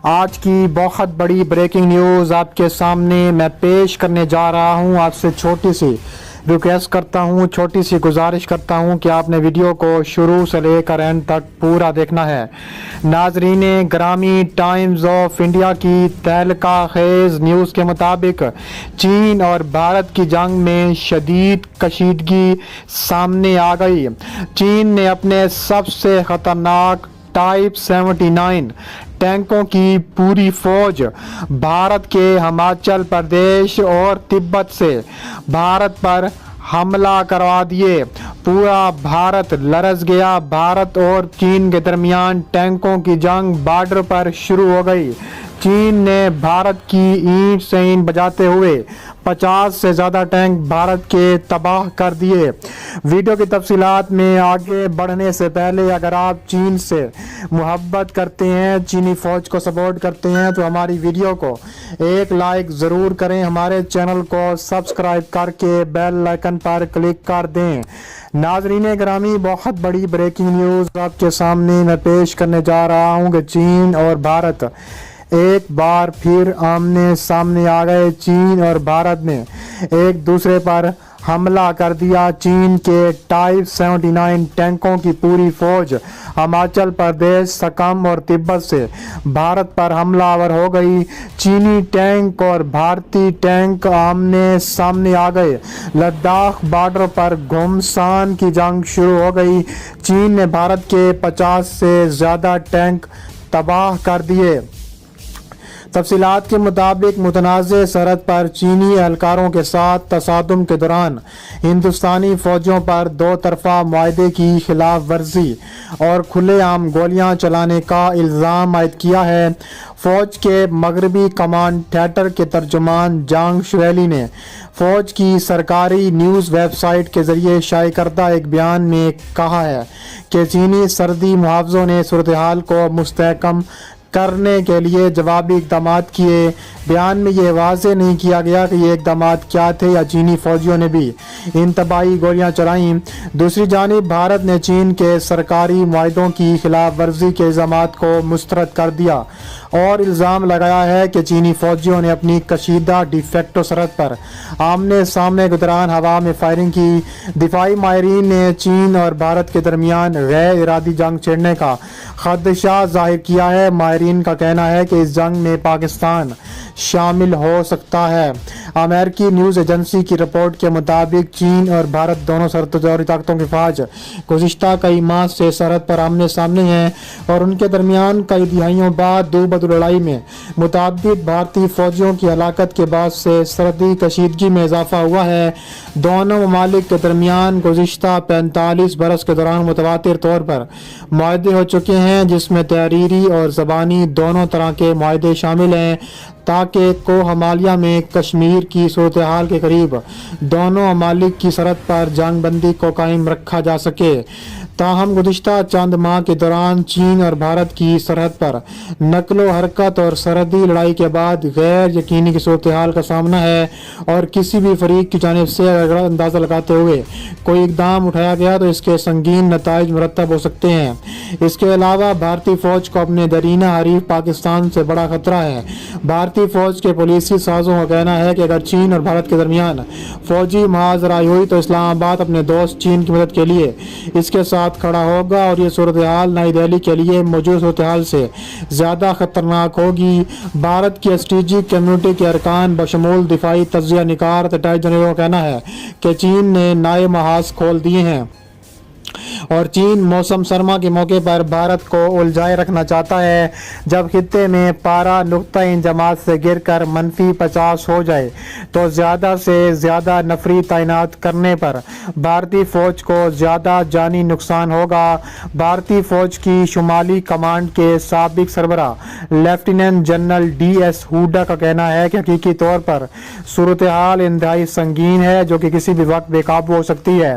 آج کی بہت بڑی بریکنگ نیوز آپ کے سامنے میں پیش کرنے جا رہا ہوں۔ آپ سے چھوٹی سی ریکویسٹ کرتا ہوں، چھوٹی سی گزارش کرتا ہوں کہ آپ نے ویڈیو کو شروع سے لے کر اینڈ تک پورا دیکھنا ہے۔ ناظرین گرامی، ٹائمز آف انڈیا کی تہلکہ خیز نیوز کے مطابق چین اور بھارت کی جنگ میں شدید کشیدگی سامنے آ گئی۔ چین نے اپنے سب سے خطرناک ٹائپ 79 ٹینکوں کی پوری فوج بھارت کے ہماچل پردیش اور تبت سے بھارت پر حملہ کروا دیے۔ پورا بھارت لرز گیا۔ بھارت اور چین کے درمیان ٹینکوں کی جنگ بارڈر پر شروع ہو گئی۔ چین نے بھارت کی اینٹ سے اینٹ بجاتے ہوئے 50 سے زیادہ ٹینک بھارت کے تباہ کر دیے۔ ویڈیو کی تفصیلات میں آگے بڑھنے سے پہلے اگر آپ چین سے محبت کرتے ہیں، چینی فوج کو سپورٹ کرتے ہیں تو ہماری ویڈیو کو ایک لائک ضرور کریں، ہمارے چینل کو سبسکرائب کر کے بیل آئیکن پر کلک کر دیں۔ ناظرین گرامی، بہت بڑی بریکنگ نیوز آپ کے سامنے میں پیش کرنے جا رہا ہوں کہ چین اور بھارت ایک بار پھر آمنے سامنے آ گئے۔ چین اور بھارت نے ایک دوسرے پر حملہ کر دیا۔ چین کے ٹائپ 79 ٹینکوں کی پوری فوج ہماچل پردیش، سکم اور تبت سے بھارت پر حملہ آور ہو گئی۔ چینی ٹینک اور بھارتی ٹینک آمنے سامنے آ گئے۔ لداخ بارڈر پر گھمسان کی جنگ شروع ہو گئی۔ چین نے بھارت کے 50 سے زیادہ ٹینک تباہ کر دیے۔ تفصیلات کے مطابق متنازع سرحد پر چینی اہلکاروں کے ساتھ تصادم کے دوران ہندوستانی فوجیوں پر دو طرفہ معاہدے کی خلاف ورزی اور کھلے عام گولیاں چلانے کا الزام عائد کیا ہے۔ فوج کے مغربی کمانڈ تھیٹر کے ترجمان جانگ شویلی نے فوج کی سرکاری نیوز ویب سائٹ کے ذریعے شائع کردہ ایک بیان میں کہا ہے کہ چینی سرحدی محافظوں نے صورتحال کو مستحکم کرنے کے لیے جوابی اقدامات کیے۔ بیان میں یہ واضح نہیں کیا گیا کہ یہ اقدامات کیا تھے یا چینی فوجیوں نے بھی انتباہی گولیاں چلائیں۔ دوسری جانب بھارت نے چین کے سرکاری معاہدوں کی خلاف ورزی کے الزامات کو مسترد کر دیا اور الزام لگایا ہے کہ چینی فوجیوں نے اپنی کشیدہ ڈی فیکٹو سرحد پر آمنے سامنے کے دوران ہوا میں فائرنگ کی۔ دفاعی ماہرین نے چین اور بھارت کے درمیان غیر ارادی جنگ چھڑنے کا خدشہ ظاہر کیا ہے۔ ماہرین کا کہنا ہے کہ اس جنگ میں پاکستان شامل ہو سکتا ہے۔ امریکی نیوز ایجنسی کی رپورٹ کے مطابق چین اور بھارت دونوں سرحدی طاقتوں کے فوج گزشتہ کئی ماہ سے سرحد پر آمنے سامنے ہیں اور ان کے درمیان کئی دہائیوں بعد دو بدو لڑائی میں متعدد بھارتی فوجیوں کی ہلاکت کے بعد سے سرحدی کشیدگی میں اضافہ ہوا ہے۔ دونوں ممالک کے درمیان گزشتہ 45 برس کے دوران متواتر طور پر معاہدے ہو چکے ہیں، جس میں تحریری اور زبانی دونوں طرح کے معاہدے شامل ہیں تاکہ کوہ ہمالیہ میں کشمیر کی صورتحال کے قریب دونوں ممالک کی سرحد پر جنگ بندی کو قائم رکھا جا سکے۔ تاہم گزشتہ چند ماہ کے دوران چین اور بھارت کی سرحد پر نقل و حرکت اور سرحدی لڑائی کے بعد غیر یقینی کی صورتحال کا سامنا ہے اور کسی بھی فریق کی جانب سے اگر اندازہ لگاتے ہوئے کوئی اقدام اٹھایا گیا تو اس کے سنگین نتائج مرتب ہو سکتے ہیں۔ اس کے علاوہ بھارتی فوج کو اپنے درینہ حریف پاکستان سے بڑا خطرہ ہے۔ بھارتی فوج کے پولیسی سازوں کا کہنا ہے کہ اگر چین اور بھارت کے درمیان فوجی محاذ رائی ہوئی تو اسلام آباد اپنے دوست چین کی مدد کے لیے اس کے ساتھ کھڑا ہوگا اور یہ صورتحال نئی دہلی کے لیے موجود صورتحال سے زیادہ خطرناک ہوگی۔ بھارت کی اسٹریٹجک کمیونٹی کے ارکان بشمول دفاعی تجزیہ نگار اٹائی جنرل کا کہنا ہے کہ چین نے نئے محاذ کھول دیے ہیں اور چین موسم سرما کے موقع پر بھارت کو الجھائے رکھنا چاہتا ہے۔ جب خطے میں پارا نقطہ انجماد سے گر کر -50 ہو جائے تو زیادہ سے زیادہ نفری تعینات کرنے پر بھارتی فوج کو زیادہ جانی نقصان ہوگا۔ بھارتی فوج کی شمالی کمانڈ کے سابق سربراہ لیفٹیننٹ جنرل DS ہوڈا کا کہنا ہے کہ حقیقی طور پر صورتحال انتہائی سنگین ہے جو کہ کسی بھی وقت بے قابو ہو سکتی ہے۔